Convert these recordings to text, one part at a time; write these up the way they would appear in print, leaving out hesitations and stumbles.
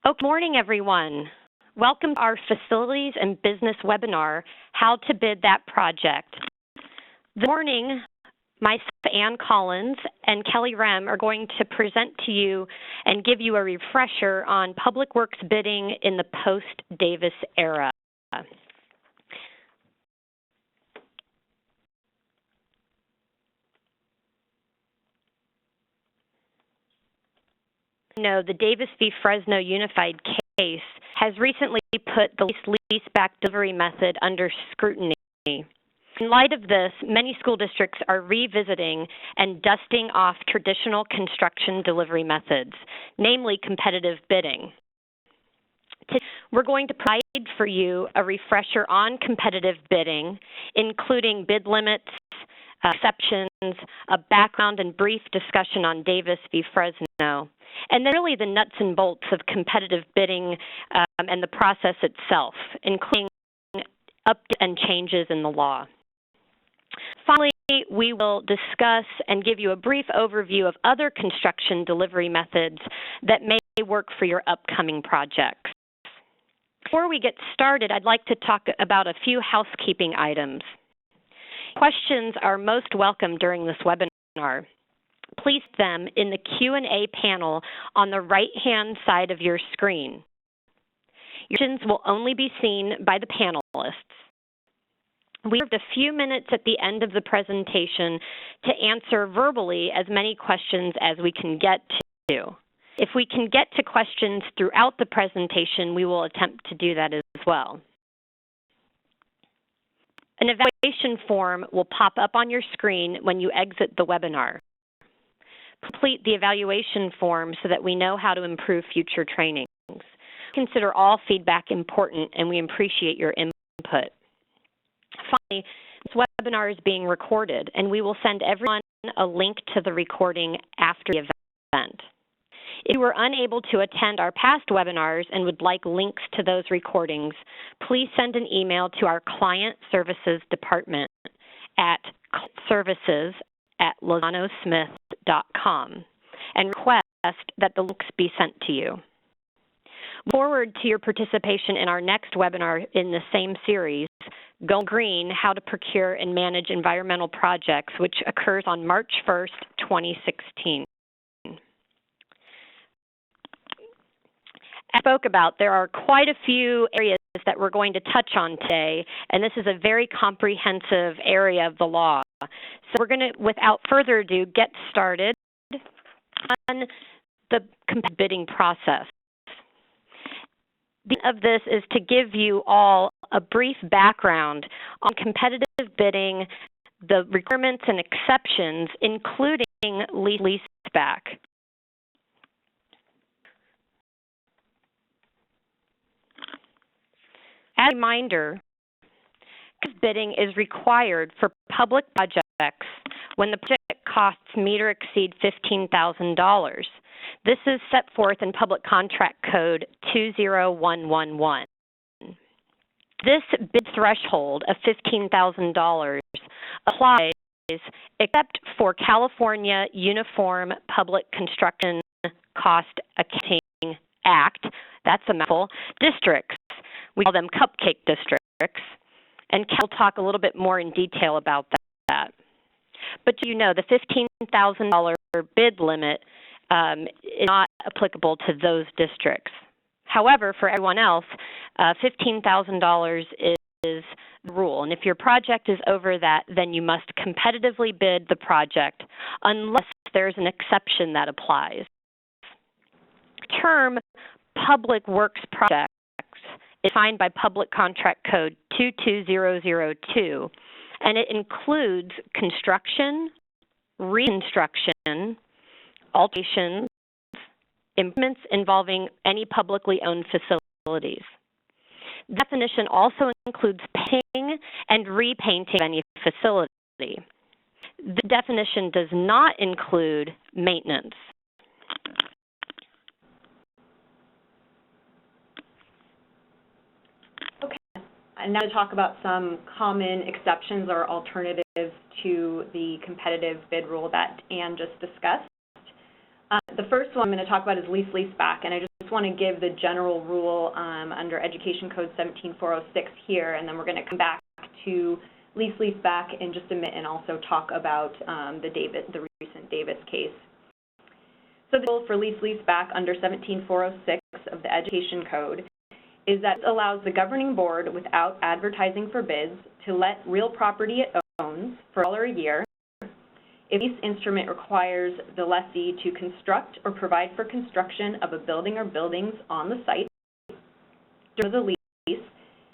Good morning, everyone. Welcome to our Facilities and Business webinar, How to Bid That Project. This morning, myself, Ann Collins, and Kelly Rem are going to present to you and give you a refresher on public works bidding in the post-Davis era. The Davis v. Fresno Unified case has recently put the lease-back delivery method under scrutiny. In light of this, many school districts are revisiting and dusting off traditional construction delivery methods, namely competitive bidding. Today, we're going to provide for you a refresher on competitive bidding, including bid limits, exceptions, a background and brief discussion on Davis v. Fresno, and then really the nuts and bolts of competitive bidding and the process itself, including updates and changes in the law. Finally, we will discuss and give you a brief overview of other construction delivery methods that may work for your upcoming projects. Before we get started, I'd like to talk about a few housekeeping items. Questions are most welcome during this webinar. Please put them in the Q&A panel on the right-hand side of your screen. Your questions will only be seen by the panelists. We have a few minutes at the end of the presentation to answer verbally as many questions as we can get to. If we can get to questions throughout the presentation, we will attempt to do that as well. An evaluation form will pop up on your screen when you exit the webinar. Complete the evaluation form so that we know how to improve future trainings. Consider all feedback important, and we appreciate your input. Finally, this webinar is being recorded, and we will send everyone a link to the recording after the event. If you were unable to attend our past webinars and would like links to those recordings, please send an email to our Client Services Department at services@lozanosmith.com and request that the links be sent to you. Look forward to your participation in our next webinar in the same series, Go Green, How to Procure and Manage Environmental Projects, which occurs on March 1st, 2016. As I spoke about, there are quite a few areas that we're going to touch on today, and this is a very comprehensive area of the law. So we're going to, without further ado, get started on the competitive bidding process. The point of this is to give you all a brief background on competitive bidding, the requirements and exceptions, including leaseback. As a reminder, bidding is required for public projects when the project costs meet or exceed $15,000. This is set forth in Public Contract Code 20111. This bid threshold of $15,000 applies except for California Uniform Public Construction Cost Accounting Act, that's a mouthful, districts. We call them cupcake districts, and Kel will talk a little bit more in detail about that. But you know, the $15,000 bid limit is not applicable to those districts. However, for everyone else, $15,000 is the rule, and if your project is over that, then you must competitively bid the project unless there's an exception that applies. The term public works project is defined by Public Contract Code 22002, and it includes construction, reconstruction, alterations, improvements involving any publicly owned facilities. The definition also includes painting and repainting of any facility. The definition does not include maintenance. And now to talk about some common exceptions or alternatives to the competitive bid rule that Ann just discussed. The first one I'm going to talk about is leaseback, and I just just want to give the general rule under Education Code 17406 here, and then we're going to come back to lease back in just a minute and also talk about the recent Davis case. So the rule for lease back under 17406 of the Education Code is that it allows the governing board, without advertising for bids, to let real property it owns for $1 a year if lease instrument requires the lessee to construct or provide for construction of a building or buildings on the site during the lease,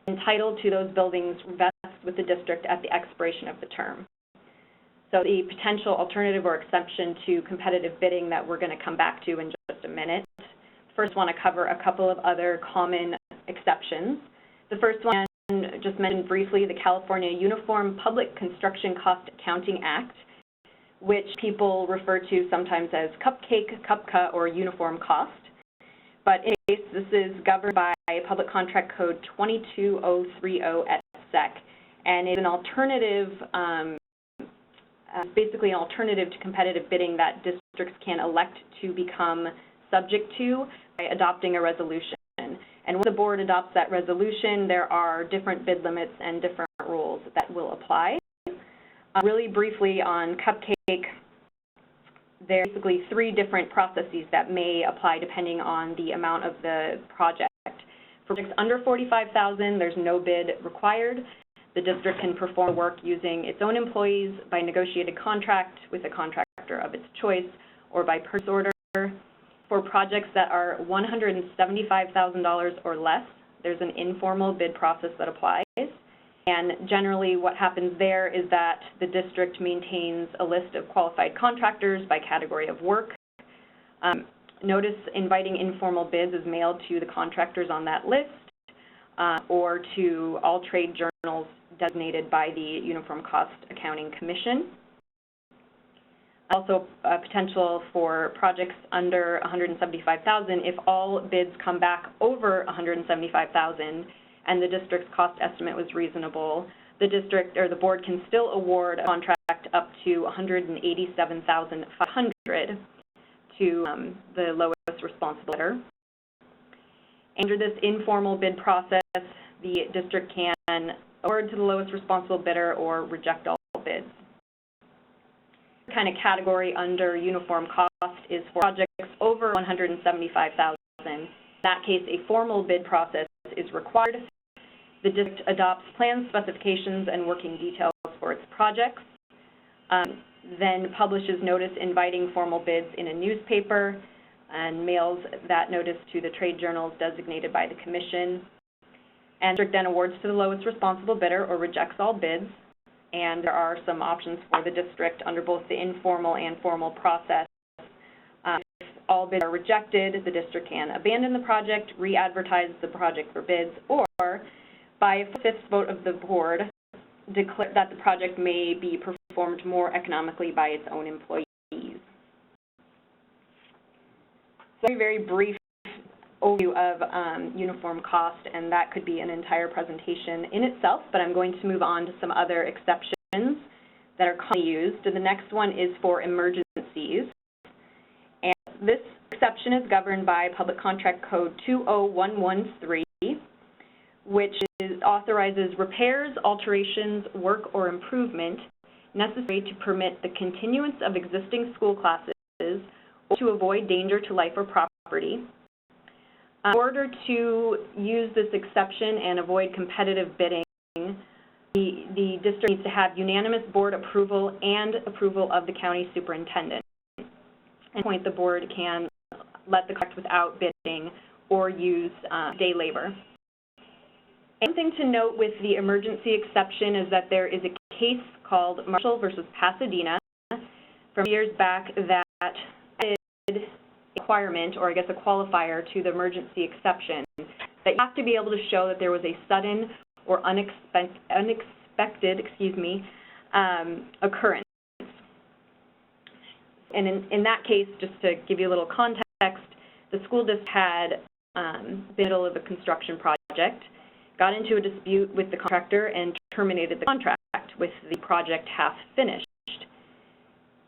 and title to those buildings vests with the district at the expiration of the term. So the potential alternative or exception to competitive bidding that we're going to come back to in just a minute. First, I want to cover a couple of other common exceptions. The first one, just mentioned briefly, the California Uniform Public Construction Cost Accounting Act, which people refer to sometimes as cupcake, cupca, or uniform cost. But in this case, this is governed by Public Contract Code 22030 at SEC, and is an alternative, basically an alternative to competitive bidding that districts can elect to become subject to by adopting a resolution. And when the board adopts that resolution, there are different bid limits and different rules that will apply. Really briefly on cupcake, there are basically 3 different processes that may apply depending on the amount of the project. For projects under $45,000, there's no bid required. The district can perform work using its own employees by negotiated contract with a contractor of its choice or by purchase order. For projects that are $175,000 or less, there's an informal bid process that applies. And generally what happens there is that the district maintains a list of qualified contractors by category of work. Notice inviting informal bids is mailed to the contractors on that list or to all trade journals designated by the Uniform Cost Accounting Commission. Also, potential for projects under $175,000, if all bids come back over $175,000 and the district's cost estimate was reasonable, the district or the board can still award a contract up to $187,500 to the lowest responsible bidder. Under this informal bid process, the district can award to the lowest responsible bidder or reject all bids. Kind of category under uniform cost is for projects over $175,000. In that case, a formal bid process is required. The district adopts plans, specifications, and working details for its projects, then publishes notice inviting formal bids in a newspaper and mails that notice to the trade journals designated by the commission. And the district then awards to the lowest responsible bidder or rejects all bids. And there are some options for the district under both the informal and formal process. If all bids are rejected, the district can abandon the project, re-advertise the project for bids, or by a 5/5 vote of the board, declare that the project may be performed more economically by its own employees. So a very brief overview of uniform cost, and that could be an entire presentation in itself, but I'm going to move on to some other exceptions that are commonly used. The next one is for emergencies, and this exception is governed by Public Contract Code 20113, which authorizes repairs, alterations, work, or improvement necessary to permit the continuance of existing school classes or to avoid danger to life or property. In order to use this exception and avoid competitive bidding, the district needs to have unanimous board approval and approval of the county superintendent. At this point, the board can let the contract without bidding or use day labor. One thing to note with the emergency exception is that there is a case called Marshall versus Pasadena from years back that added a requirement, or I guess a qualifier, to the emergency exception, that you have to be able to show that there was a sudden or unexpected occurrence. And in that case, just to give you a little context, the school district had been in the middle of a construction project, got into a dispute with the contractor, and terminated the contract with the project half finished.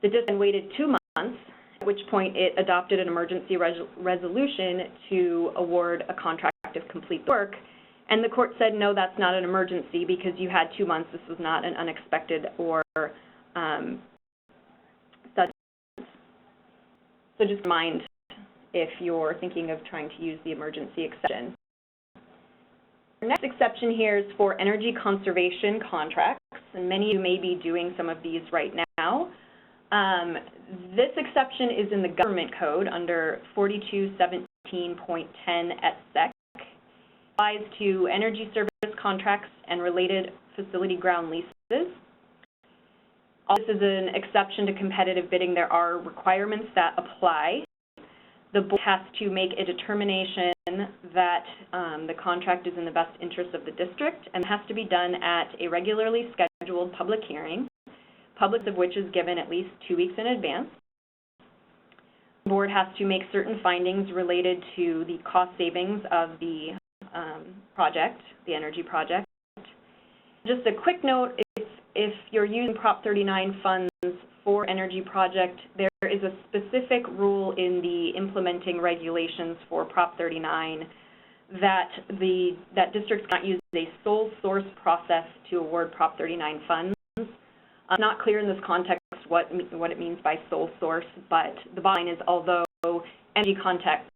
The district then waited 2 months at which point it adopted an emergency resolution to award a contract of complete work. And the court said, no, that's not an emergency because you had 2 months. This was not an unexpected or sudden. So just mind if you're thinking of trying to use the emergency exception. The next exception here is for energy conservation contracts, and many of you may be doing some of these right now. This exception is in the government code under 4217.10 et sec. Applies to energy service contracts and related facility ground leases. This is an exception to competitive bidding. There are requirements that apply. The board has to make a determination that the contract is in the best interest of the district, and has to be done at a regularly scheduled public hearing, public of which is given at least 2 weeks in advance. The board has to make certain findings related to the cost savings of the project, the energy project. Just a quick note, if you're using Prop 39 funds for energy project, there is a specific rule in the implementing regulations for Prop 39 that districts cannot use a sole source process to award Prop 39 funds. It's not clear in this context what it means by sole source, but the bottom line is, although energy contracts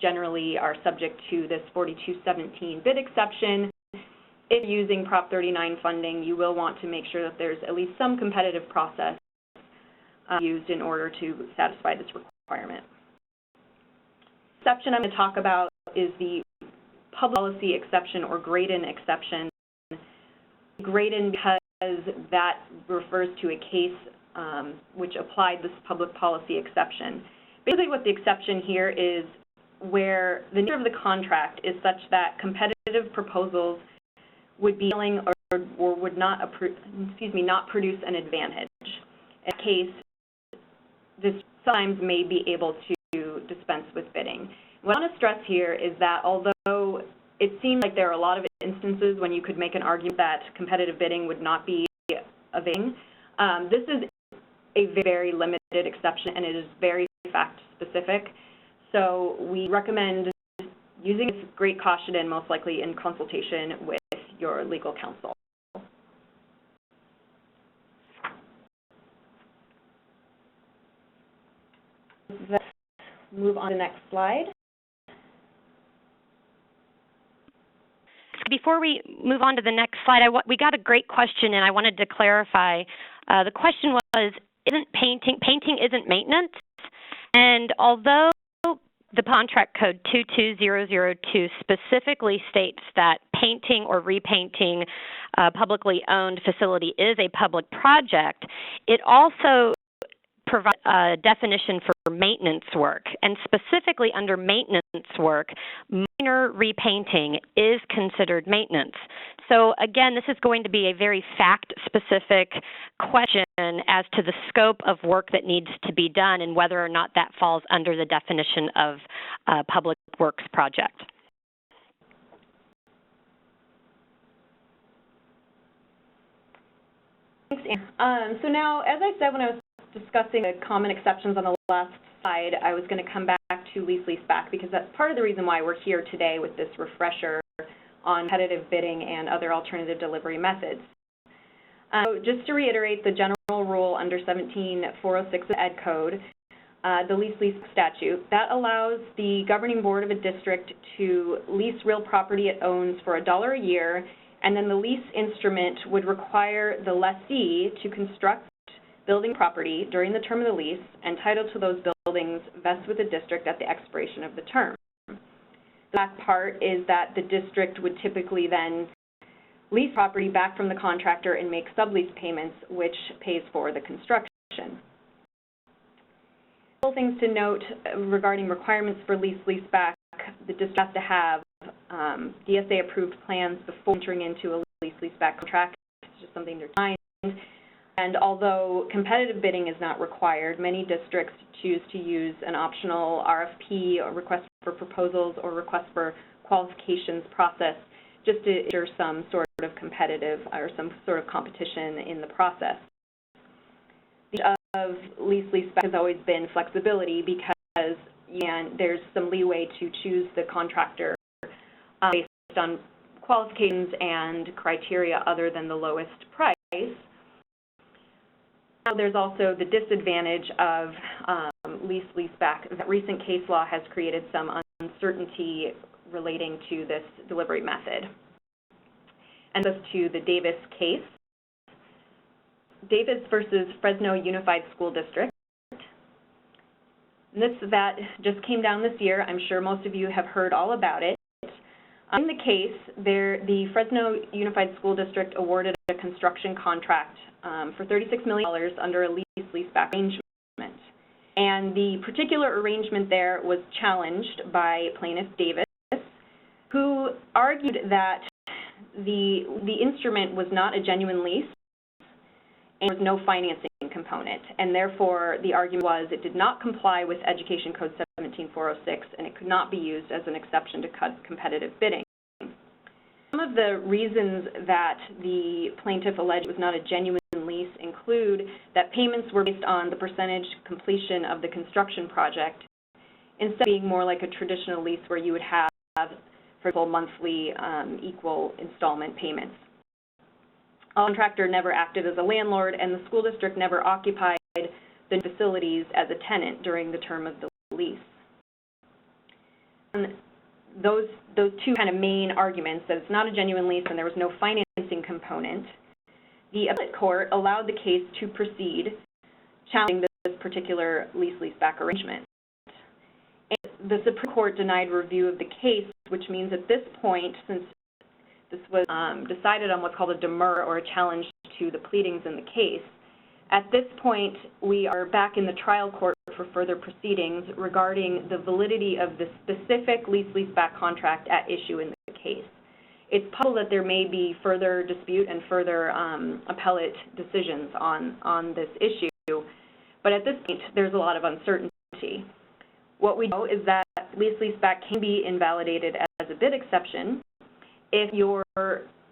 generally are subject to this 4217 bid exception, if you're using Prop 39 funding, you will want to make sure that there's at least some competitive process used in order to satisfy this requirement. The exception I'm going to talk about is the public policy exception, or grade-in exception. Grade-in because that refers to a case which applied this public policy exception. Basically what the exception here is where the nature of the contract is such that competitive proposals would be failing or would not, not produce an advantage. In that case, this sometimes may be able to dispense with bidding. What I want to stress here is that although it seems like there are a lot of instances when you could make an argument that competitive bidding would not be availing, this is a very limited exception, and it is very fact-specific. So we recommend using this with great caution and most likely in consultation with your legal counsel. Let's move on to the next slide. Before we move on to the next slide, we got a great question, and I wanted to clarify. The question was, painting isn't maintenance? And although the contract code 22002 specifically states that painting or repainting a publicly owned facility is a public project, it also provides a definition for maintenance work. And specifically under maintenance work, minor repainting is considered maintenance. So again, this is going to be a very fact-specific question as to the scope of work that needs to be done and whether or not that falls under the definition of public works project. Thanks, Anne. So now, as I said when I was discussing the common exceptions on the last slide, I was going to come back to lease-leaseback because that's part of the reason why we're here today with this refresher on competitive bidding and other alternative delivery methods. So just to reiterate the general rule under 17406 of Ed Code, the lease statute, that allows the governing board of a district to lease real property it owns for $1 a year, and then the lease instrument would require the lessee to construct building property during the term of the lease, and title to those buildings vests with the district at the expiration of the term. The last part is that the district would typically then lease property back from the contractor and make sublease payments, which pays for the construction. Couple things to note regarding requirements for lease-leaseback: the district has to have DSA-approved plans before entering into a lease-leaseback contract. It's just something to mind. And although competitive bidding is not required, many districts choose to use an optional RFP, or request for proposals, or request for qualifications process just to ensure some sort of competitive or some sort of competition in the process. The of lease-leaseback has always been flexibility because there's some leeway to choose the contractor based on qualifications and criteria other than the lowest price. Now there's also the disadvantage of lease-leaseback. That recent case law has created some uncertainty relating to this delivery method. And this to the Davis case. Davis versus Fresno Unified School District. That just came down this year. I'm sure most of you have heard all about it. In the case, the Fresno Unified School District awarded a construction contract for $36 million under a lease-leaseback arrangement. And the particular arrangement there was challenged by plaintiff Davis, who argued that the instrument was not a genuine lease and there was no financing component, and therefore the argument was it did not comply with Education Code 17406 and it could not be used as an exception to competitive bidding. Some of the reasons that the plaintiff alleged it was not a genuine lease include that payments were based on the percentage completion of the construction project instead of being more like a traditional lease where you would have, for example, monthly equal installment payments. The contractor never acted as a landlord, and the school district never occupied the facilities as a tenant during the term of the lease. And those two kind of main arguments, that it's not a genuine lease and there was no financing component, the appellate court allowed the case to proceed challenging this particular lease-leaseback arrangement. And the Supreme Court denied review of the case, which means at this point, since this was decided on what's called a demur, or a challenge to the pleadings in the case, at this point we are back in the trial court for further proceedings regarding the validity of the specific lease-leaseback contract at issue in the case. It's possible that there may be further dispute and further appellate decisions on this issue, but at this point there's a lot of uncertainty. What we know is that lease-leaseback can be invalidated as a bid exception if your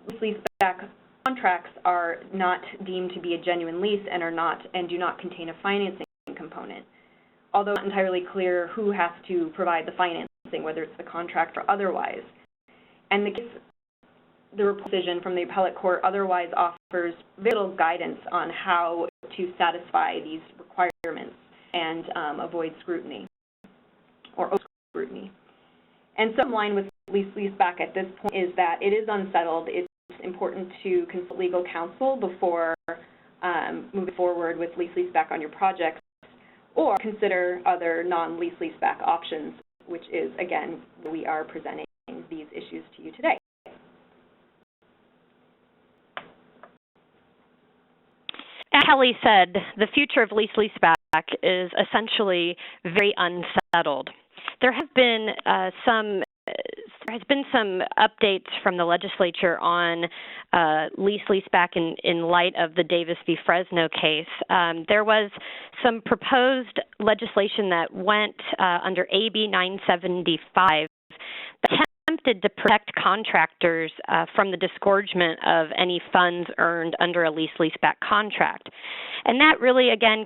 lease-leaseback contracts are not deemed to be a genuine lease and do not contain a financing component. Although it's not entirely clear who has to provide the financing, whether it's the contract or otherwise. And the decision from the appellate court otherwise offers very little guidance on how to satisfy these requirements and avoid scrutiny or over-scrutiny. And so in line with lease-leaseback at this point is that it is unsettled. It's important to consult legal counsel before moving forward with lease-leaseback on your projects, or consider other non-lease-leaseback options, which is, again, we are presenting these issues to you today. As Kelly said, the future of lease-leaseback is essentially very unsettled. There has been some updates from the legislature on lease-leaseback in light of the Davis v. Fresno case. There was some proposed legislation that went under AB 975 that attempted to protect contractors from the disgorgement of any funds earned under a lease-leaseback contract. And that really, again,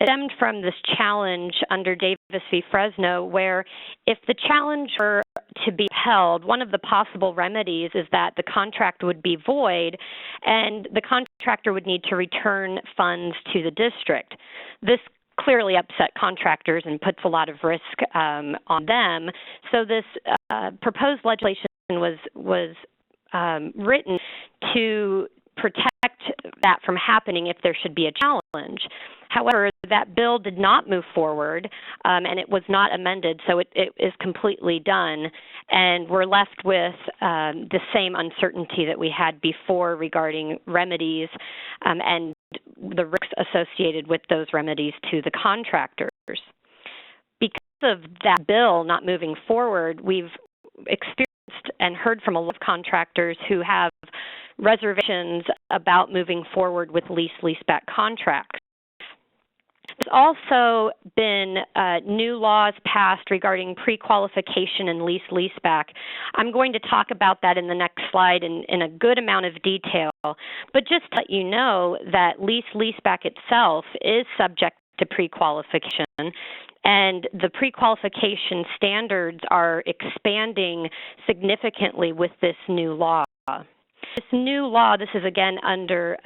stemmed from this challenge under Davis v. Fresno, where if the challenge were to be upheld, one of the possible remedies is that the contract would be void and the contractor would need to return funds to the district. This clearly upset contractors and puts a lot of risk on them. So this proposed legislation was written to protect that from happening if there should be a challenge. However, that bill did not move forward, and it was not amended, so it is completely done, and we're left with the same uncertainty that we had before regarding remedies and the risks associated with those remedies to the contractors. Because of that bill not moving forward, we've experienced and heard from a lot of contractors who have reservations about moving forward with lease-leaseback contracts. There's also been new laws passed regarding pre-qualification and leaseback. I'm going to talk about that in the next slide in a good amount of detail, but just to let you know that leaseback itself is subject to pre-qualification, and the pre-qualification standards are expanding significantly with this new law. This new law, this is again under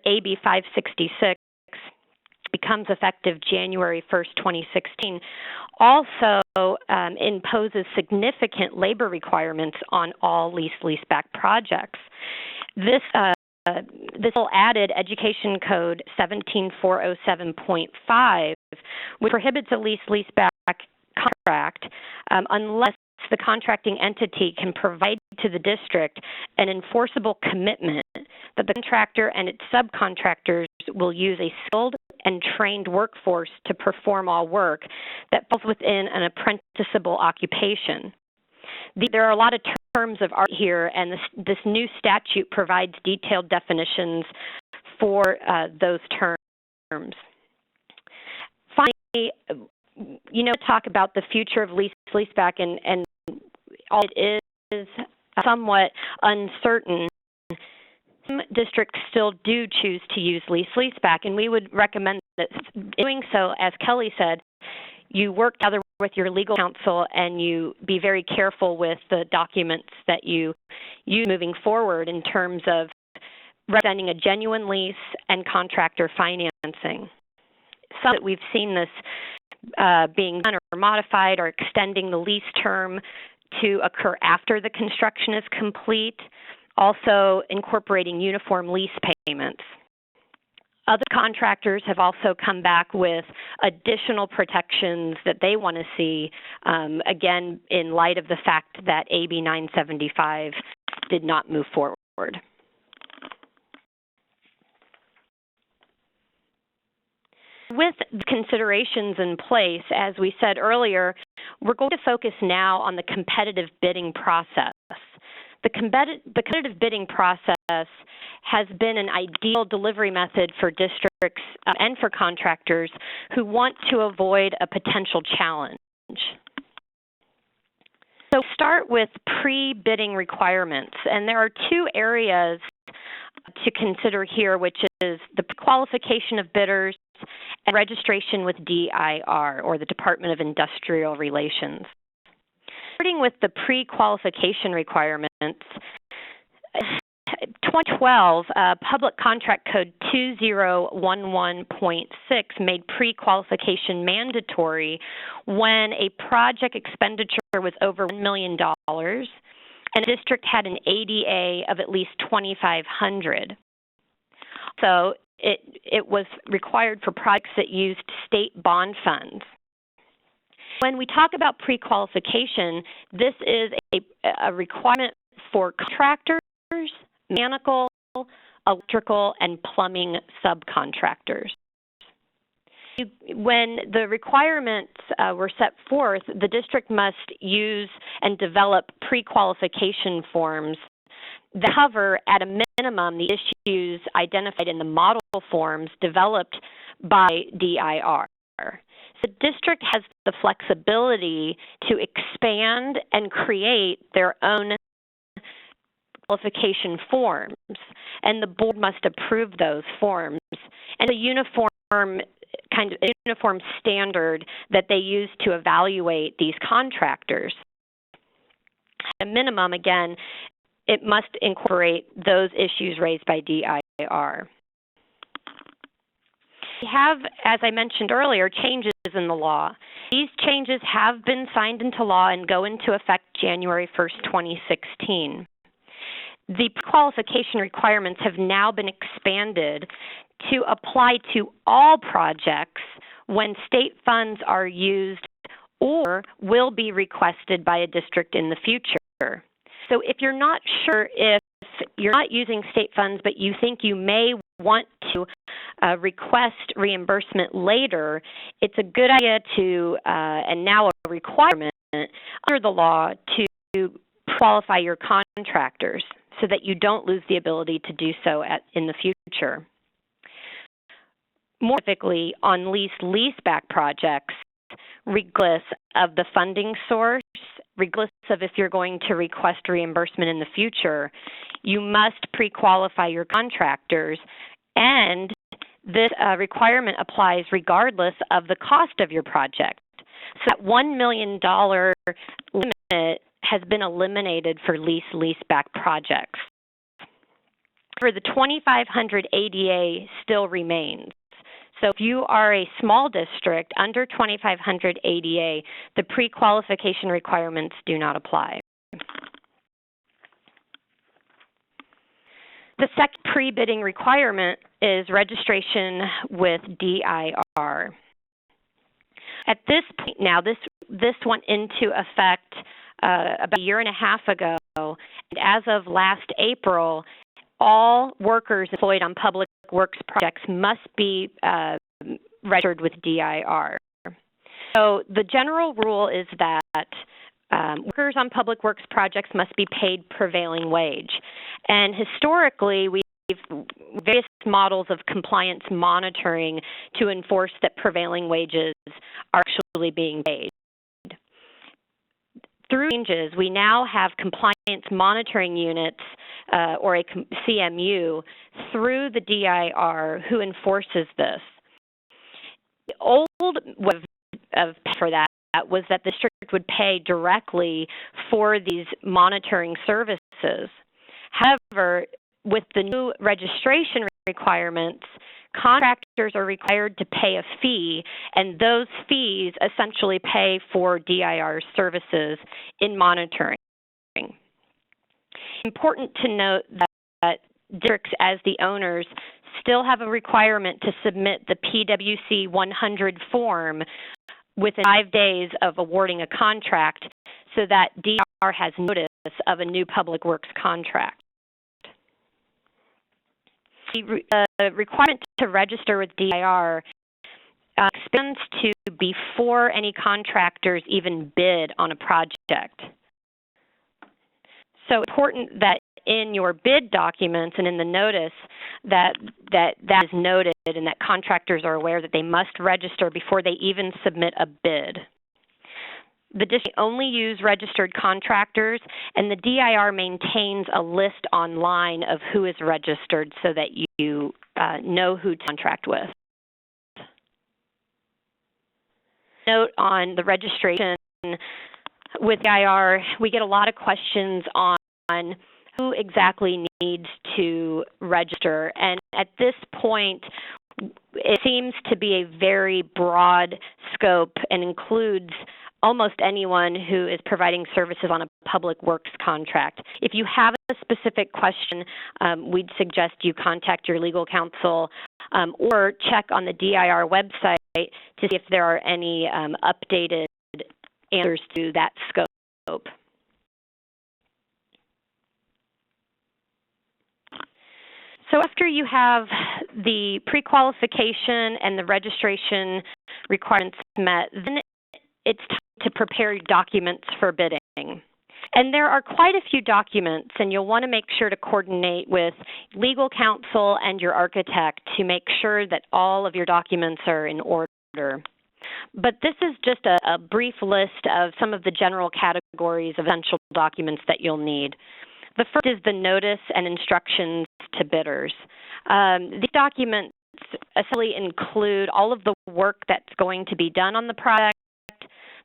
AB 566, becomes effective January 1st, 2016, also imposes significant labor requirements on all leaseback projects. This bill added Education Code 17407.5, which prohibits a leaseback contract unless the contracting entity can provide to the district an enforceable commitment that the contractor and its subcontractors will use a skilled and trained workforce to perform all work that falls within an apprenticeable occupation. There are a lot of terms of art here, and this new statute provides detailed definitions for those terms. Finally, talk about the future of leaseback, and all it is somewhat uncertain. Some districts still do choose to use leaseback, and we would recommend that doing so, as Kelly said, you work together with your legal counsel and you be very careful with the documents that you use moving forward in terms of representing a genuine lease and contractor financing. Some that we've seen this being done or modified or extending the lease term to occur after the construction is complete, also incorporating uniform lease payments. Other contractors have also come back with additional protections that they want to see, again, in light of the fact that AB 975 did not move forward. With the considerations in place, as we said earlier, we're going to focus now on the competitive bidding process. The competitive bidding process has been an ideal delivery method for districts and for contractors who want to avoid a potential challenge. So start with pre-bidding requirements, and there are two areas to consider here, which is the qualification of bidders and registration with DIR, or the Department of Industrial Relations. Starting with the pre-qualification requirements, 2012, Public Contract Code 2011.6 made pre-qualification mandatory when a project expenditure was over $1 million and a district had an ADA of at least 2,500. So it was required for projects that used state bond funds. When we talk about pre-qualification, this is a requirement for contractors, mechanical, electrical, and plumbing subcontractors. When the requirements were set forth, the district must use and develop pre-qualification forms that cover, at a minimum, the issues identified in the model forms developed by DIR. The district has the flexibility to expand and create their own qualification forms, and the board must approve those forms. And a uniform standard that they use to evaluate these contractors. At a minimum, again, it must incorporate those issues raised by DIR. We have, as I mentioned earlier, changes in the law. These changes have been signed into law and go into effect January 1st, 2016. The qualification requirements have now been expanded to apply to all projects when state funds are used or will be requested by a district in the future. So if you're not sure if you're not using state funds, but you think you may want to request reimbursement later, it's a good idea to, and now a requirement under the law, to qualify your contractors so that you don't lose the ability to do so in the future. More specifically, on lease-leaseback projects, regardless of the funding source, regardless of if you're going to request reimbursement in the future, you must pre-qualify your contractors, and this requirement applies regardless of the cost of your project. So that $1 million limit has been eliminated for lease-leaseback projects. For the 2,500 ADA still remains. So if you are a small district under 2,500 ADA, the pre-qualification requirements do not apply. The second pre-bidding requirement is registration with DIR. At this point now, this went into effect about a year and a half ago, and as of last April, all workers employed on public works projects must be registered with DIR. So the general rule is that workers on public works projects must be paid prevailing wage. And historically, we've various models of compliance monitoring to enforce that prevailing wages are actually being paid. Through changes, we now have compliance monitoring units, or a CMU, through the DIR who enforces this. The old way for that was that the district would pay directly for these monitoring services. However, with the new registration requirements, contractors are required to pay a fee, and those fees essentially pay for DIR services in monitoring. Important to note that districts, as the owners, still have a requirement to submit the PWC 100 form within 5 days of awarding a contract so that DIR has notice of a new public works contract. The requirement to register with DIR extends to before any contractors even bid on a project. So it's important that in your bid documents and in the notice that is noted and that contractors are aware that they must register before they even submit a bid. The district only use registered contractors, and the DIR maintains a list online of who is registered so that you know who to contract with. Note on the registration with DIR, we get a lot of questions on who exactly needs to register, and at this point, it seems to be a very broad scope and includes almost anyone who is providing services on a public works contract. If you have a specific question, we'd suggest you contact your legal counsel or check on the DIR website to see if there are any updated answers to that scope. So after you have the pre-qualification and the registration requirements met, then it's time to prepare your documents for bidding. And there are quite a few documents, and you'll want to make sure to coordinate with legal counsel and your architect to make sure that all of your documents are in order. But this is just a brief list of some of the general categories of essential documents that you'll need. The first is the notice and instructions to bidders. These documents essentially include all of the work that's going to be done on the project,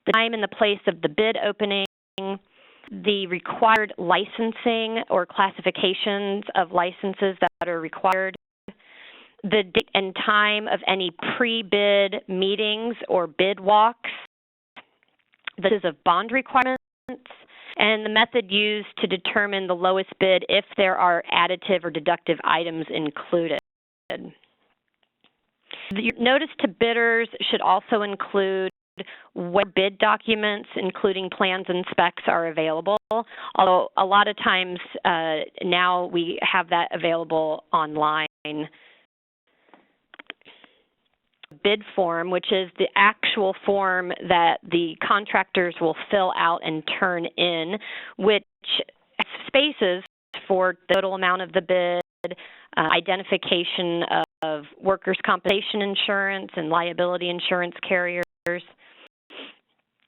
the time and the place of the bid opening, the required licensing or classifications of licenses that are required, the date and time of any pre-bid meetings or bid walks, the list of bond requirements, and the method used to determine the lowest bid if there are additive or deductive items included. The notice to bidders should also include what bid documents, including plans and specs, are available, although a lot of times now we have that available online. Bid form, which is the actual form that the contractors will fill out and turn in, which has spaces for the total amount of the bid, identification of workers' compensation insurance and liability insurance carriers.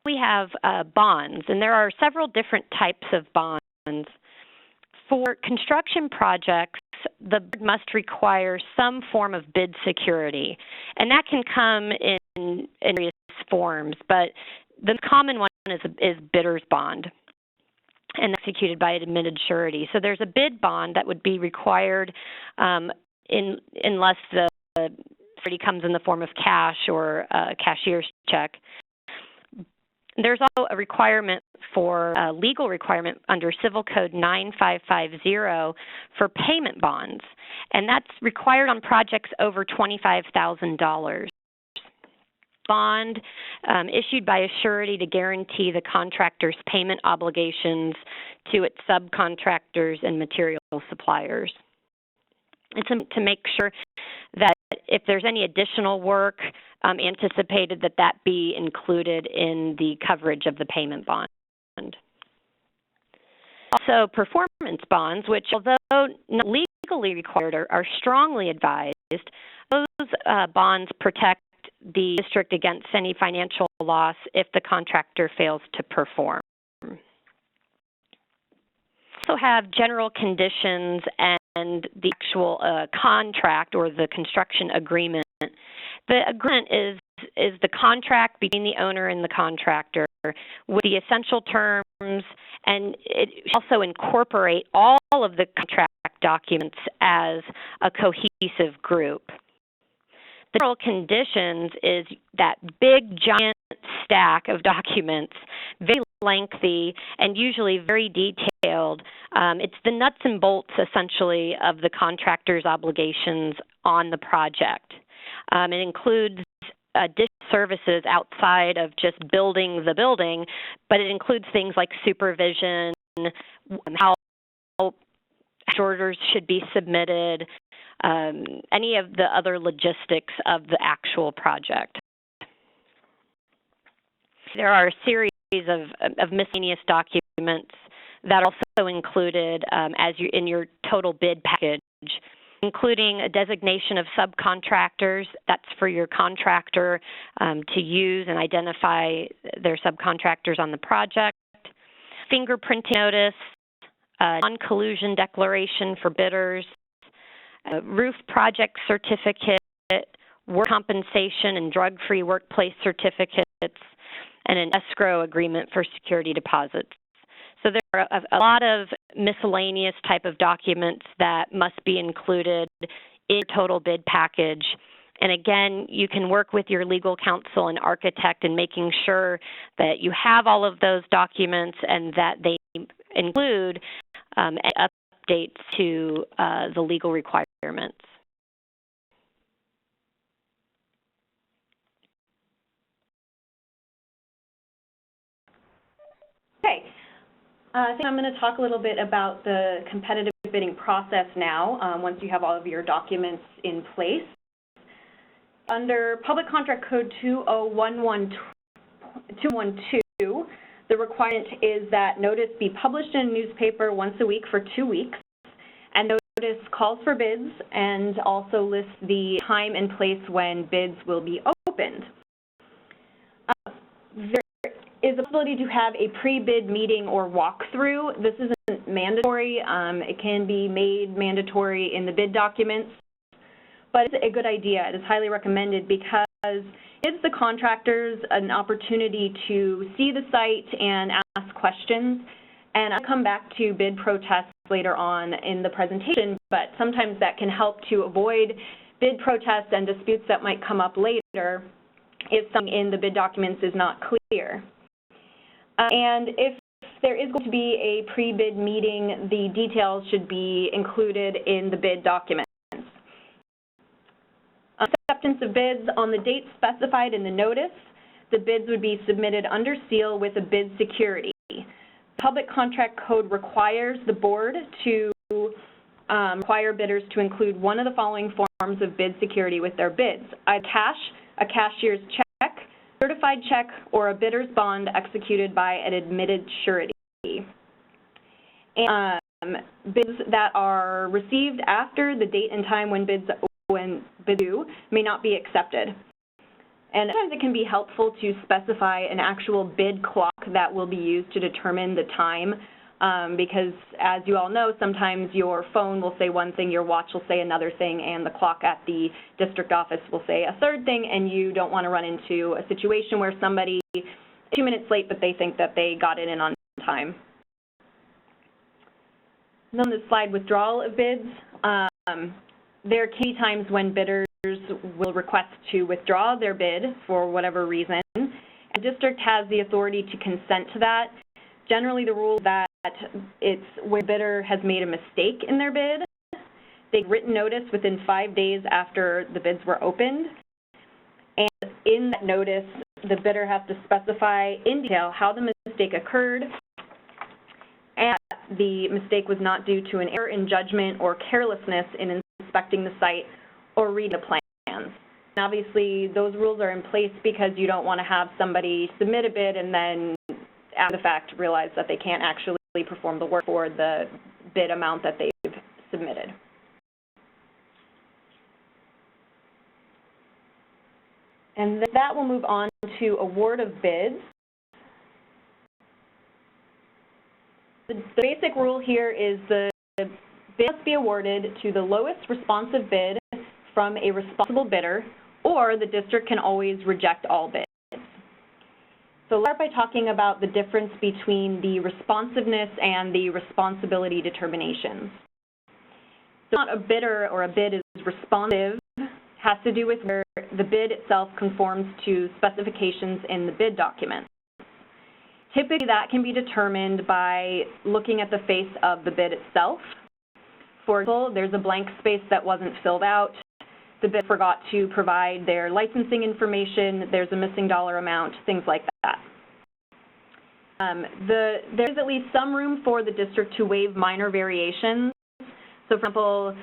We have bonds, and there are several different types of bonds. For construction projects, the board must require some form of bid security, and that can come in various forms, but the common one is bidder's bond, and executed by an admitted surety. So there's a bid bond that would be required unless the surety comes in the form of cash or a cashier's check. There's also a requirement for a legal requirement under Civil Code 9550 for payment bonds, and that's required on projects over $25,000. Bond issued by a surety to guarantee the contractor's payment obligations to its subcontractors and material suppliers. It's to make sure that if there's any additional work anticipated, that be included in the coverage of the payment bond. Also, performance bonds, which although not legally required, are strongly advised. Those bonds protect the district against any financial loss if the contractor fails to perform. We also have general conditions and the actual contract or the construction agreement. The agreement is the contract between the owner and the contractor with the essential terms, and it also incorporate all of the contract documents as a cohesive group. The general conditions is that big, giant stack of documents, very lengthy and usually very detailed. It's the nuts and bolts, essentially, of the contractor's obligations on the project. It includes additional services outside of just building the building, but it includes things like supervision, how orders should be submitted, any of the other logistics of the actual project. There are a series of miscellaneous documents that are also included in your total bid package, including a designation of subcontractors. That's for your contractor to use and identify their subcontractors on the project. Fingerprinting notice, non-collusion declaration for bidders, roof project certificate, work compensation and drug-free workplace certificates, and an escrow agreement for security deposits. So there are a lot of miscellaneous type of documents that must be included in your total bid package. And again, you can work with your legal counsel and architect in making sure that you have all of those documents and that they include updates to the legal requirements. Okay. I think I'm going to talk a little bit about the competitive bidding process now, once you have all of your documents in place. Under Public Contract Code 20112, the requirement is that notice be published in a newspaper once a week for 2 weeks, and notice calls for bids and also lists the time and place when bids will be opened. There is a possibility to have a pre-bid meeting or walkthrough. This isn't mandatory. It can be made mandatory in the bid documents, but it's a good idea. It is highly recommended because it gives the contractors an opportunity to see the site and ask questions. And I'll come back to bid protests later on in the presentation, but sometimes that can help to avoid bid protests and disputes that might come up later if something in the bid documents is not clear. And if there is going to be a pre-bid meeting, the details should be included in the bid documents. Acceptance of bids on the date specified in the notice, the bids would be submitted under seal with a bid security. The Public Contract Code requires the board to require bidders to include one of the following forms of bid security with their bids: either cash, a cashier's check, certified check, or a bidder's bond executed by an admitted surety. And bids that are received after the date and time when bid due may not be accepted. And sometimes it can be helpful to specify an actual bid clock that will be used to determine the time, because as you all know, sometimes your phone will say one thing, your watch will say another thing, and the clock at the district office will say a third thing, and you don't want to run into a situation where somebody is 2 minutes late, but they think that they got it in on time. And then on this slide, withdrawal of bids. There can be times when bidders will request to withdraw their bid for whatever reason. The district has the authority to consent to that. Generally, the rule is that it's when a bidder has made a mistake in their bid. They get written notice within 5 days after the bids were opened. And in that notice, the bidder has to specify in detail how the mistake occurred, and the mistake was not due to an error in judgment or carelessness in inspecting the site or reading the plans. And obviously, those rules are in place because you don't want to have somebody submit a bid and then, after the fact, realize that they can't actually perform the work for the bid amount that they've submitted. And that will move on to award of bids. The basic rule here is the bid must be awarded to the lowest responsive bid from a responsible bidder, or the district can always reject all bids. So let's start by talking about the difference between the responsiveness and the responsibility determinations. So not a bidder or a bid is responsive has to do with where the bid itself conforms to specifications in the bid document. Typically, that can be determined by looking at the face of the bid itself. For example, there's a blank space that wasn't filled out. The bidder forgot to provide their licensing information. There's a missing dollar amount, things like that. There's at least some room for the district to waive minor variations. So, for example,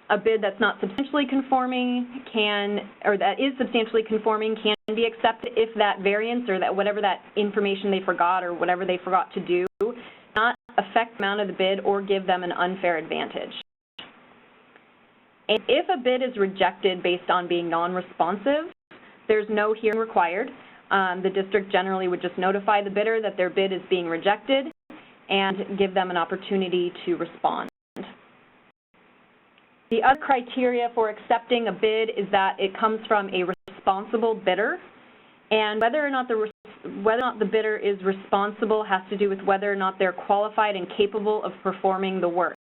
a bid that's not substantially conforming that is substantially conforming can be accepted if that variance or that whatever that information they forgot or whatever they forgot to do not affect the amount of the bid or give them an unfair advantage. And if a bid is rejected based on being non-responsive, there's no hearing required. The district generally would just notify the bidder that their bid is being rejected and give them an opportunity to respond. The other criteria for accepting a bid is that it comes from a responsible bidder, and whether or not the bidder is responsible has to do with whether or not they're qualified and capable of performing the work.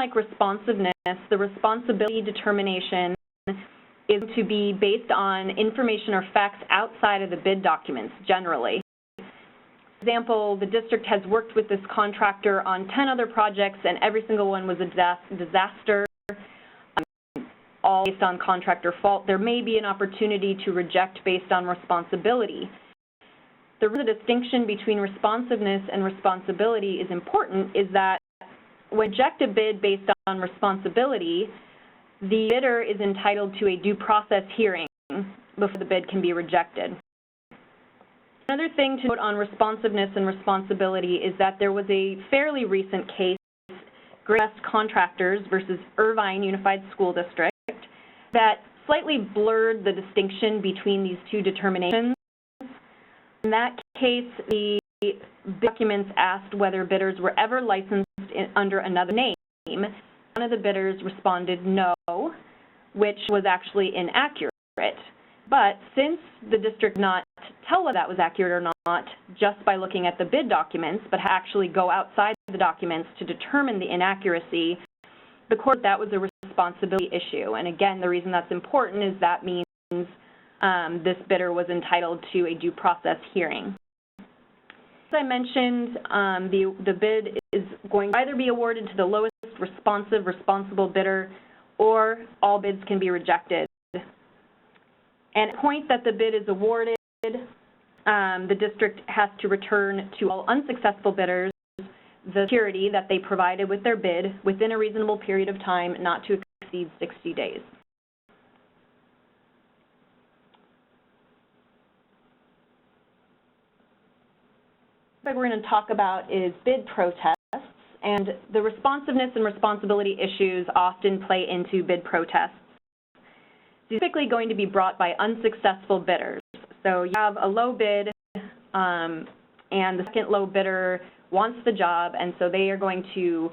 Like responsiveness, the responsibility determination is to be based on information or facts outside of the bid documents generally. For example, the district has worked with this contractor on 10 other projects and every single one was a disaster, all based on contractor fault. There may be an opportunity to reject based on responsibility. The distinction between responsiveness and responsibility is important is that when reject a bid based on responsibility, the bidder is entitled to a due process hearing before the bid can be rejected. Another thing to note on responsiveness and responsibility is that there was a fairly recent case, Great West Contractors versus Irvine Unified School District, that slightly blurred the distinction between these two determinations. In that case, the documents asked whether bidders were ever licensed under another name. One of the bidders responded no, which was actually inaccurate. But since the district did not tell whether that was accurate or not just by looking at the bid documents, but actually go outside the documents to determine the inaccuracy, the court that was a responsibility issue. And again, the reason that's important is that means this bidder was entitled to a due process hearing. As I mentioned, the bid is going to either be awarded to the lowest responsible bidder, or all bids can be rejected. And at the point that the bid is awarded, the district has to return to all unsuccessful bidders the security that they provided with their bid within a reasonable period of time, not to exceed 60 days. What we're going to talk about is bid protests. And the responsiveness and responsibility issues often play into bid protests. These are typically going to be brought by unsuccessful bidders. So you have a low bid, and the second low bidder wants the job, and so they are going to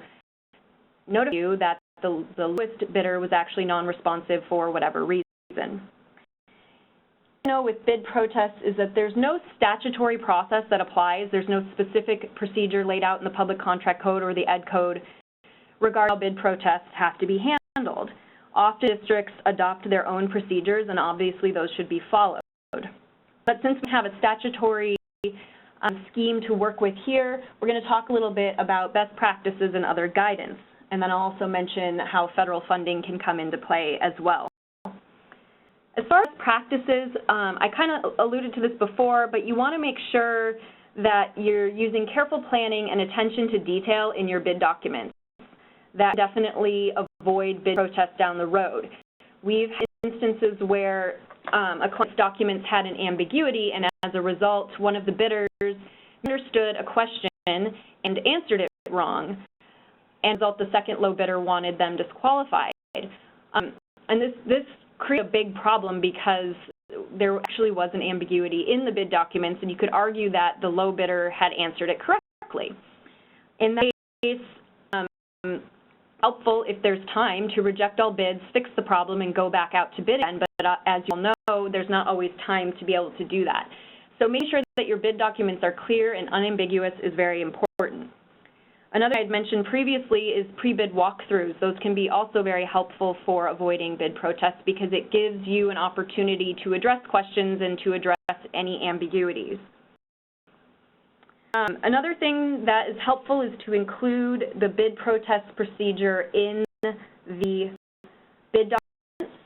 notify you that the lowest bidder was actually non-responsive for whatever reason. With bid protests is that there's no statutory process that applies. There's no specific procedure laid out in the Public Contract Code or the Ed Code regarding how bid protests have to be handled. Often districts adopt their own procedures, and obviously those should be followed. But since we have a statutory scheme to work with here, we're going to talk a little bit about best practices and other guidance. And then I'll also mention how federal funding can come into play as well. As far as practices, I kind of alluded to this before, but you want to make sure that you're using careful planning and attention to detail in your bid documents. That definitely avoid bid protests down the road. We've had instances where a client's documents had an ambiguity, and as a result, one of the bidders understood a question and answered it wrong, and as a result, the second low bidder wanted them disqualified. And this create a big problem because there actually was an ambiguity in the bid documents, and you could argue that the low bidder had answered it correctly. In that case, helpful if there's time to reject all bids, fix the problem, and go back out to bid again, but as you all know, there's not always time to be able to do that. So make sure that your bid documents are clear and unambiguous is very important. Another I'd mentioned previously is pre-bid walkthroughs. Those can be also very helpful for avoiding bid protests because it gives you an opportunity to address questions and to address any ambiguities. Another thing that is helpful is to include the bid protest procedure in the bid documents.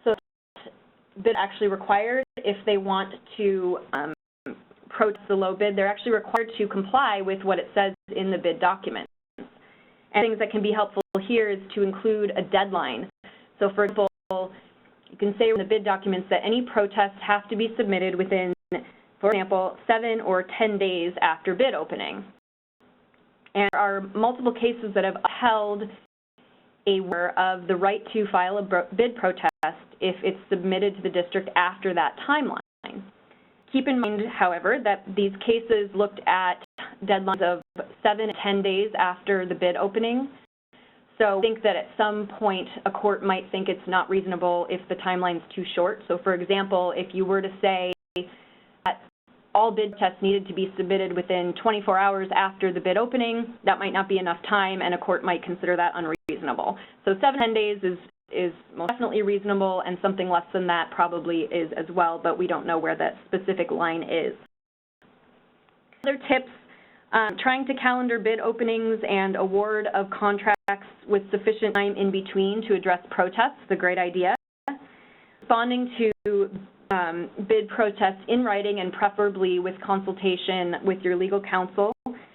So bid actually required if they want to protest the low bid, they're actually required to comply with what it says in the bid document. And things that can be helpful here is to include a deadline. So for example, you can say in the bid documents that any protests have to be submitted within, for example, 7 or 10 days after bid opening. And there are multiple cases that have upheld of the right to file a bid protest if it's submitted to the district after that timeline. Keep in mind, however, that these cases looked at deadlines of 7 to 10 days after the bid opening. So I think that at some point a court might think it's not reasonable if the timeline's too short. So for example, if you were to say that all bid tests needed to be submitted within 24 hours after the bid opening, that might not be enough time and a court might consider that unreasonable. So 7 to 10 days is most definitely reasonable, and something less than that probably is as well, but we don't know where that specific line is. Other tips, trying to calendar bid openings and award of contracts with sufficient time in between to address protests is a great idea. Responding to bid protests in writing and preferably with consultation with your legal counsel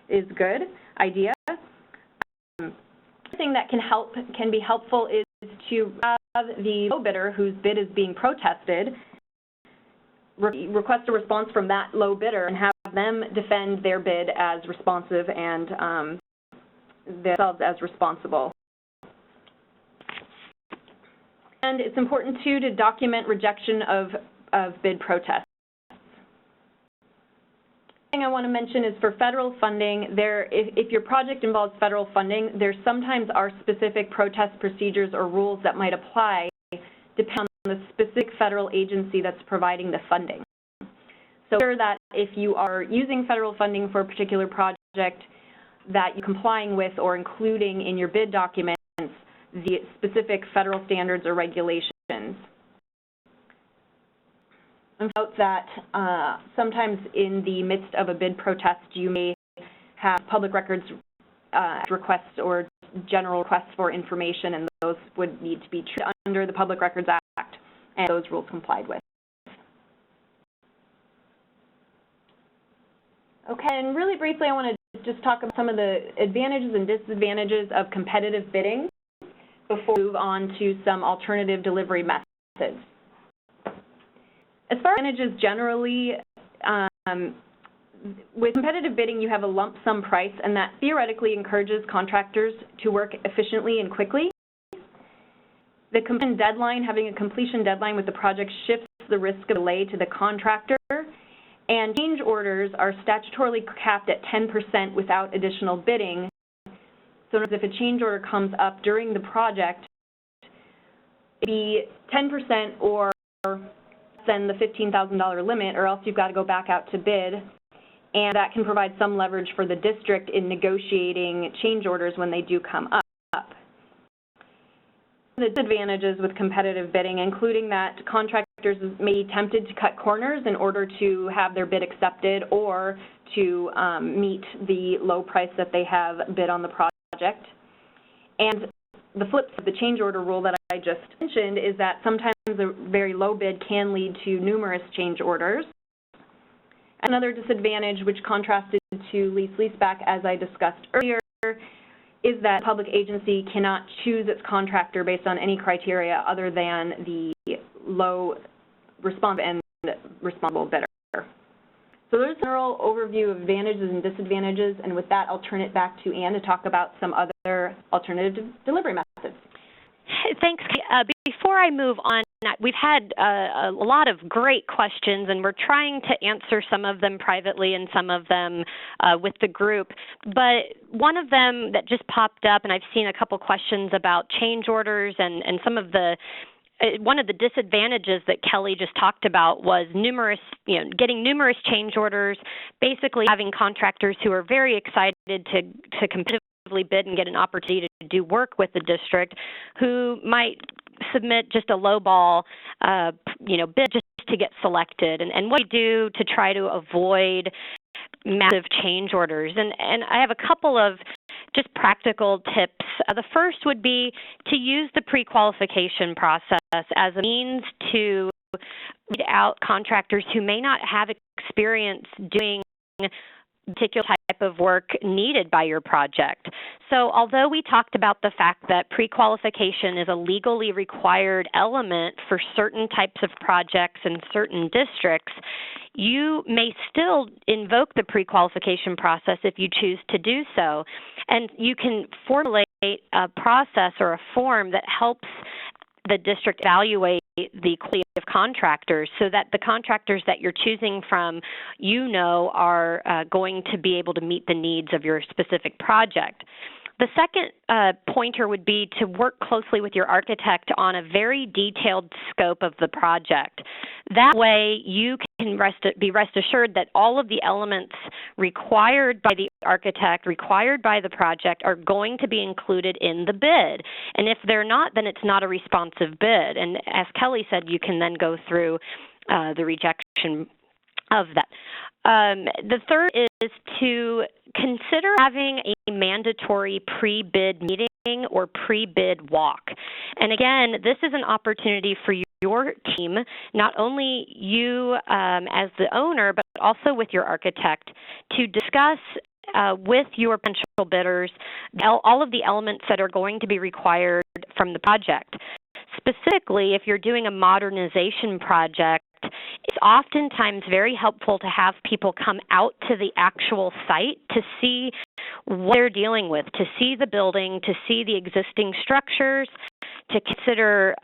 is a good idea. Another thing that can be helpful is to have the low bidder whose bid is being protested request a response from that low bidder and have them defend their bid as responsive and themselves as responsible. And it's important too to document rejection of bid protests. Thing I want to mention is for federal funding, if your project involves federal funding, there sometimes are specific protest procedures or rules that might apply depending on the specific federal agency that's providing the funding. So ensure that if you are using federal funding for a particular project that you're complying with or including in your bid documents the specific federal standards or regulations. And note that sometimes in the midst of a bid protest, you may have public records requests or general requests for information, and those would need to be treated under the Public Records Act, and those rules complied with. Okay, and really briefly, I want to just talk about some of the advantages and disadvantages of competitive bidding before we move on to some alternative delivery methods. As far as advantages generally, with competitive bidding, you have a lump sum price, and that theoretically encourages contractors to work efficiently and quickly. The completion deadline, having a completion deadline with the project, shifts the risk of delay to the contractor, and change orders are statutorily capped at 10% without additional bidding. So if a change order comes up during the project, it'd be 10% or than the $15,000 limit, or else you've got to go back out to bid, and that can provide some leverage for the district in negotiating change orders when they do come up. The disadvantages with competitive bidding, including that contractors may be tempted to cut corners in order to have their bid accepted or to meet the low price that they have bid on the project. And the flip of the change order rule that I just mentioned is that sometimes a very low bid can lead to numerous change orders. Another disadvantage, which contrasted to lease-leaseback as I discussed earlier, is that a public agency cannot choose its contractor based on any criteria other than the low responsive and responsible bidder. So there's a general overview of advantages and disadvantages, and with that, I'll turn it back to Anne to talk about some other alternative delivery methods. Thanks. Before I move on, we've had a lot of great questions, and we're trying to answer some of them privately and some of them with the group. But one of them that just popped up, and I've seen a couple questions about change orders and some of the one of the disadvantages that Kelly just talked about was getting numerous change orders, basically having contractors who are very excited to competitively bid and get an opportunity to do work with the district, who might submit just a lowball, bid just to get selected. And what we do to try to avoid massive change orders. And I have a couple of just practical tips. The first would be to use the pre-qualification process as a means to weed out contractors who may not have experience doing particular type of work needed by your project. So although we talked about the fact that pre-qualification is a legally required element for certain types of projects in certain districts, you may still invoke the pre-qualification process if you choose to do so. And you can formulate a process or a form that helps the district evaluate the quality of contractors so that the contractors that you're choosing from, are going to be able to meet the needs of your specific project. The second pointer would be to work closely with your architect on a very detailed scope of the project. That way you can be rest assured that all of the elements required by the architect, required by the project, are going to be included in the bid. And if they're not, then it's not a responsive bid. And as Kelly said, you can then go through the rejection of that. The third is to consider having a mandatory pre-bid meeting or pre-bid walk. And again, this is an opportunity for your team, not only you as the owner, but also with your architect, to discuss with your potential bidders all of the elements that are going to be required from the project. Specifically, if you're doing a modernization project, it's oftentimes very helpful to have people come out to the actual site to see what they're dealing with, to see the building, to see the existing structures, to consider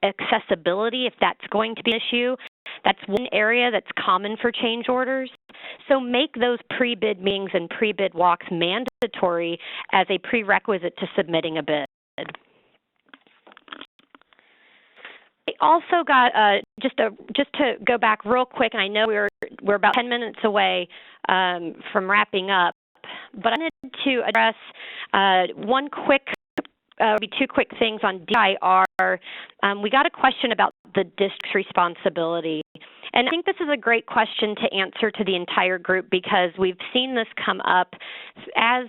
accessibility if that's going to be an issue. That's one area that's common for change orders. So make those pre-bid meetings and pre-bid walks mandatory as a prerequisite to submitting a bid. I also got just to go back real quick, and I know we're about 10 minutes away from wrapping up, but I wanted to address two quick things on DIR. We got a question about the district's responsibility. And I think this is a great question to answer to the entire group because we've seen this come up as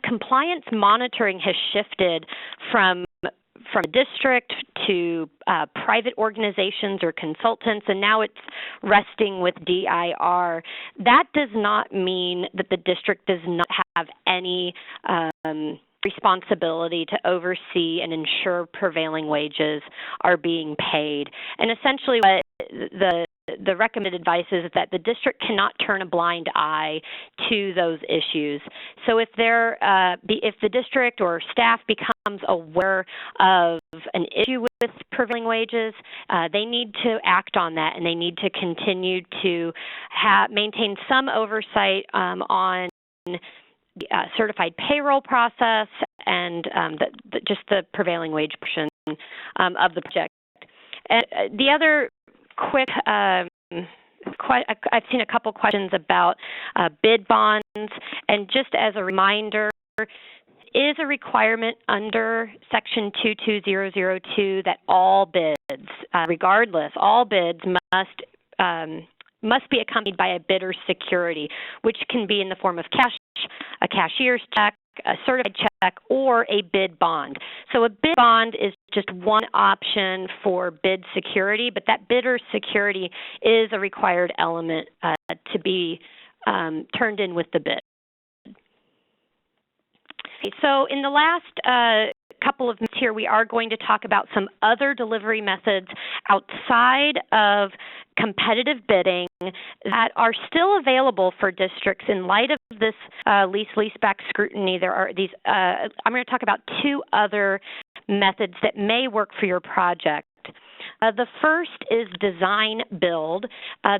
compliance monitoring has shifted from district to private organizations or consultants, and now it's resting with DIR. That does not mean that the district does not have any responsibility to oversee and ensure prevailing wages are being paid. And essentially what the the recommended advice is that the district cannot turn a blind eye to those issues. So if if the district or staff becomes aware of an issue with prevailing wages, they need to act on that, and they need to continue to maintain some oversight on certified payroll process and just the prevailing wage portion of the project. And the other quick, I've seen a couple questions about bid bonds, and just as a reminder, is a requirement under Section 22002 that all bids, regardless, all bids must be accompanied by a bidder's security, which can be in the form of cash, a cashier's check, a certified check, or a bid bond. So a bid bond is just one option for bid security, but that bidder's security is a required element to be turned in with the bid. Okay, so in the last couple of minutes here, we are going to talk about some other delivery methods outside of competitive bidding that are still available for districts in light of this lease-leaseback scrutiny. There are these, I'm going to talk about two other methods that may work for your project. The first is design build.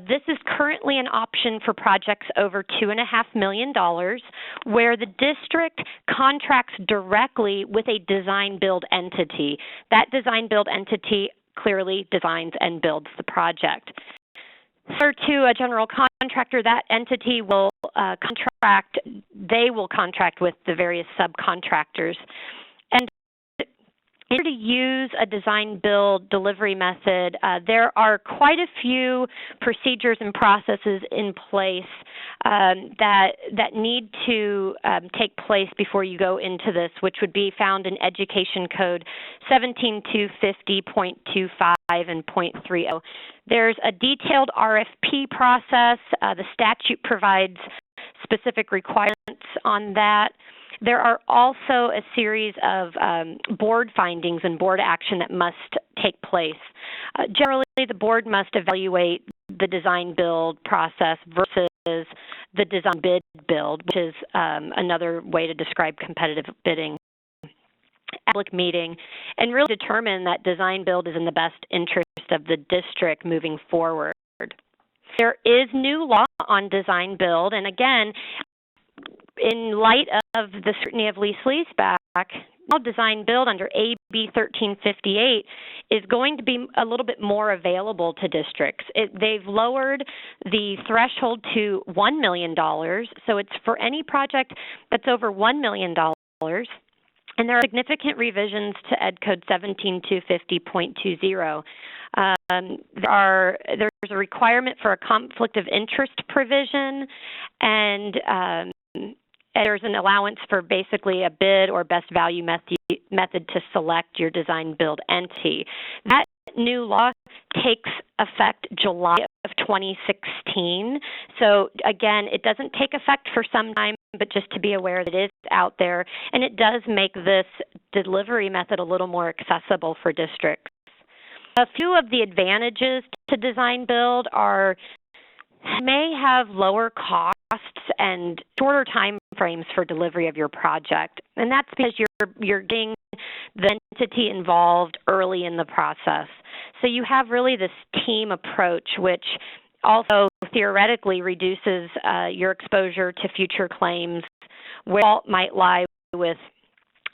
This is currently an option for projects over $2.5 million, where the district contracts directly with a design build entity. That design build entity clearly designs and builds the project. Similar to a general contractor, that entity will contract with the various subcontractors. And in order to use a design-build delivery method, there are quite a few procedures and processes in place that need to take place before you go into this, which would be found in Education Code 17250.25 and .30. There's a detailed RFP process. The statute provides specific requirements on that. There are also a series of board findings and board action that must take place. Generally, the board must evaluate the design build process versus the design bid build, which is another way to describe competitive bidding. Public meeting, and really determine that design build is in the best interest of the district moving forward. There is new law on design build, and again, in light of the scrutiny of lease-leaseback, now design build under AB 1358 is going to be a little bit more available to districts. They've lowered the threshold to $1 million, so it's for any project that's over $1 million. And there are significant revisions to Ed Code 17250.20. There's a requirement for a conflict of interest provision, and there's an allowance for basically a bid or best value method to select your design build entity. That new law takes effect July of 2016. So again, it doesn't take effect for some time, but just to be aware that it is out there, and it does make this delivery method a little more accessible for districts. A few of the advantages to design build are may have lower costs and shorter time frames for delivery of your project, and that's because you're getting the entity involved early in the process. So you have really this team approach, which also theoretically reduces your exposure to future claims where fault might lie with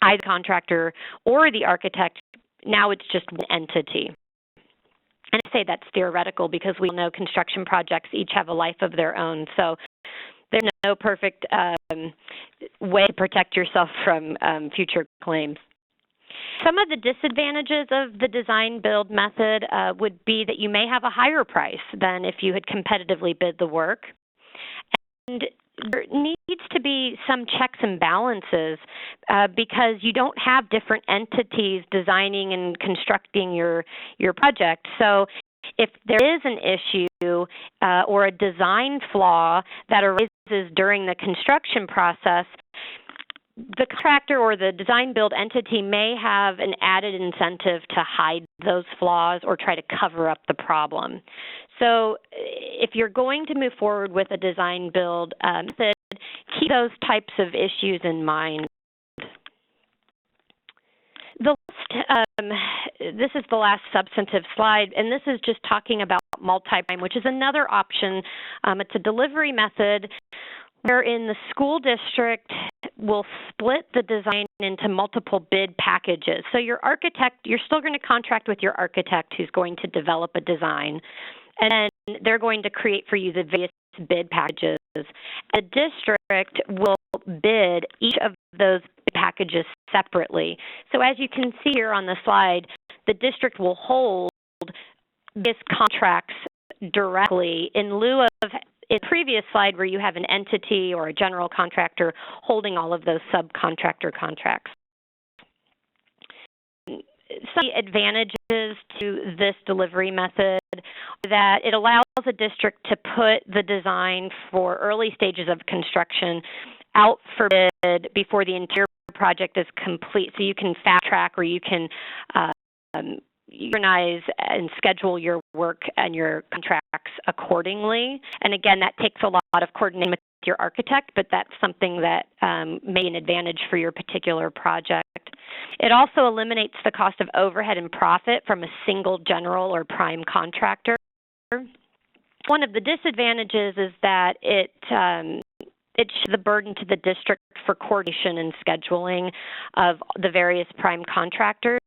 either the contractor or the architect. Now it's just one entity. And I say that's theoretical because we know construction projects each have a life of their own. So there's no perfect way to protect yourself from future claims. Some of the disadvantages of the design build method would be that you may have a higher price than if you had competitively bid the work. And there needs to be some checks and balances because you don't have different entities designing and constructing your project. So if there is an issue or a design flaw that arises during the construction process, the contractor or the design build entity may have an added incentive to hide those flaws or try to cover up the problem. So if you're going to move forward with a design build method, keep those types of issues in mind. This is the last substantive slide, and this is just talking about multi-prime, which is another option. It's a delivery method wherein the school district will split the design into multiple bid packages. So your architect, you're still going to contract with your architect who's going to develop a design, and then they're going to create for you the various bid packages. The district will bid each of those packages separately. So as you can see here on the slide, the district will hold these contracts directly in lieu of in the previous slide where you have an entity or a general contractor holding all of those subcontractor contracts. Some advantages to this delivery method are that it allows a district to put the design for early stages of construction out for bid before the entire project is complete. So you can fast track, or you can organize and schedule your work and your contracts accordingly. And again, that takes a lot of coordinating with your architect, but that's something that may be an advantage for your particular project. It also eliminates the cost of overhead and profit from a single general or prime contractor. One of the disadvantages is that it shifts the burden to the district for coordination and scheduling of the various prime contractors.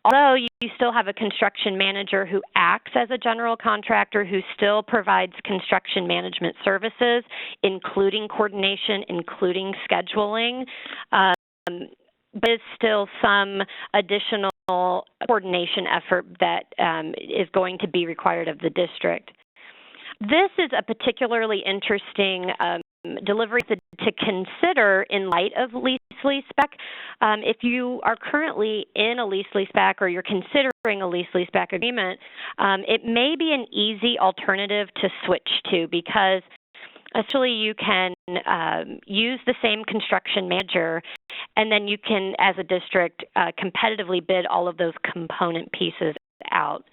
Although you still have a construction manager who acts as a general contractor who still provides construction management services, including coordination, including scheduling, there's still some additional coordination effort that is going to be required of the district. This is a particularly interesting delivery to consider in light of lease-leaseback. If you are currently in a lease-leaseback or you're considering a lease-leaseback agreement, it may be an easy alternative to switch to, because actually you can use the same construction manager, and then you can, as a district, competitively bid all of those component pieces out.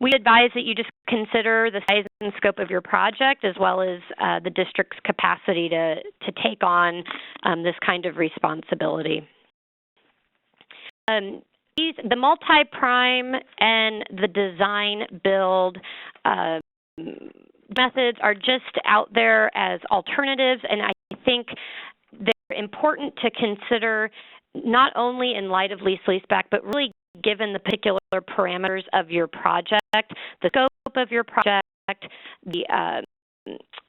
We advise that you just consider the size and scope of your project, as well as the district's capacity to take on this kind of responsibility. The multi-prime and the design build methods are just out there as alternatives, and I think they're important to consider not only in light of lease-leaseback, but really given the particular parameters of your project, the scope of your project, the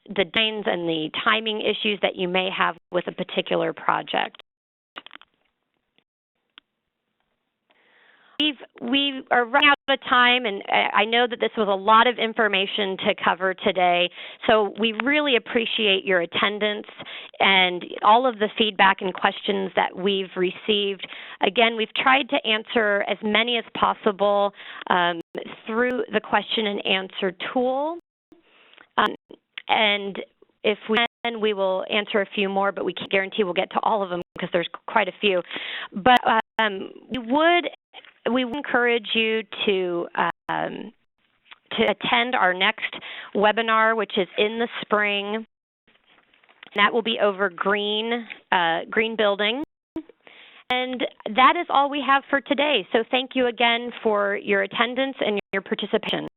designs and the timing issues that you may have with a particular project. We are running out of time, and I know that this was a lot of information to cover today, so we really appreciate your attendance and all of the feedback and questions that we've received. Again, we've tried to answer as many as possible through the question and answer tool, and if we can, we will answer a few more, but we can't guarantee we'll get to all of them because there's quite a few. But we would encourage you to attend our next webinar, which is in the spring. That will be over green building. And that is all we have for today. So thank you again for your attendance and your participation.